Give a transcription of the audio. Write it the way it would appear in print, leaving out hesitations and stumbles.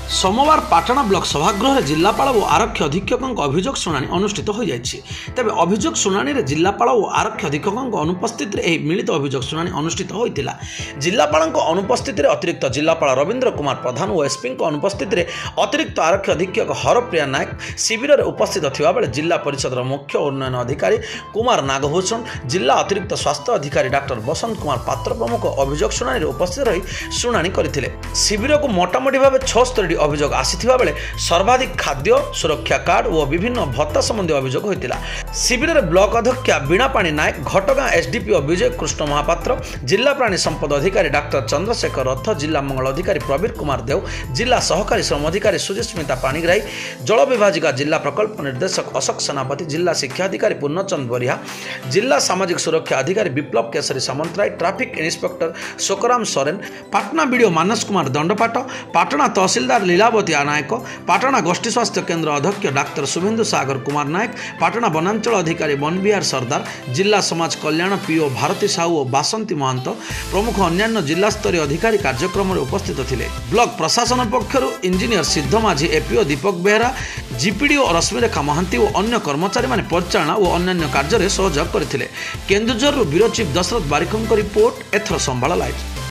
सोमवार पाटणा ब्लॉक सभागृह जिलापाल और आरक्षी अधीक्षक अभियोग शुणाणी अनुष्ठित हो जाएगी। तेज अभियोग शुणाणी जिलापाल और आरक्षी अधीक्षक अनुपस्थित मिलित अभियोग शुणाणी अनुष्ठित होता। जिलापाल अनुपस्थित अतिरिक्त जिलापाल रवींद्र कुमार प्रधान और एसपी अनुपस्थित अतिरिक्त आरक्षी अधीक्षक हरप्रिया नायक शिविर में उपस्थित थिबा बेले जिला परिषद मुख्य उन्नयन अधिकारी कुमार नागभूषण, जिला अतिरिक्त स्वास्थ्य अधिकारी डाक्टर बसंत कुमार पात्र प्रमुख अभियोग शुणाणी उपस्थित रही शुणाणी करथिले। शिविर को मोटामोटी भाव 76 अभियोग आसीथिबा बेले सर्वाधिक खाद्य सुरक्षा कार्ड और विभिन्न भत्ता संबंधी अभियोग होता। शिविर में ब्लॉक अध्यक्षा बीणापाणी नायक, घटगाँ एसडीपीओ विजय कृष्ण महापात्र, जिला प्राणी संपद अधिकारी डाक्टर चंद्रशेखर रथ, जिला मंगल अधिकारी प्रवीर कुमार देव, जिला सहकारी श्रम अधिकारी सुजिस्मिता पाणिग्राही, जल विभाजिका जिला प्रकल्प निर्देशक अशोक सेनापति, जिला शिक्षा अधिकारी पूर्णचंद बरिहा, जिला सामाजिक सुरक्षा अधिकारी विप्लव Kesari Samantaray, traffic inspector शोकराम Soren, Patna BDO मानस कुमार दंडपाट, पाटना तहसीलदार लीलावती नायक, पाटना गोष्ठी स्वास्थ्य केन्द्र अध्यक्ष डाक्तर शुभेन्दु सागर कुमार नायक, पाटना वनांचल अधिकारी बनबिहार सरदार, जिला समाज कल्याण पीओ भारती साहू और बासंती महंत प्रमुख अन्य जिला स्तरीय अधिकारी कार्यक्रम में उपस्थित थे। ब्लॉक प्रशासन पक्षर इंजीनियर सिद्ध माझी, एपीओ दीपक बेहरा, जीपीडीओ रश्मिरेखा महांती और अन्य कर्मचारी माने परिचालना और अन्य कार्य सहयोग करते। केन्दुझर ब्यूरो चीफ दशरथ बारिकों रिपोर्ट, एथर संभाल लाइव।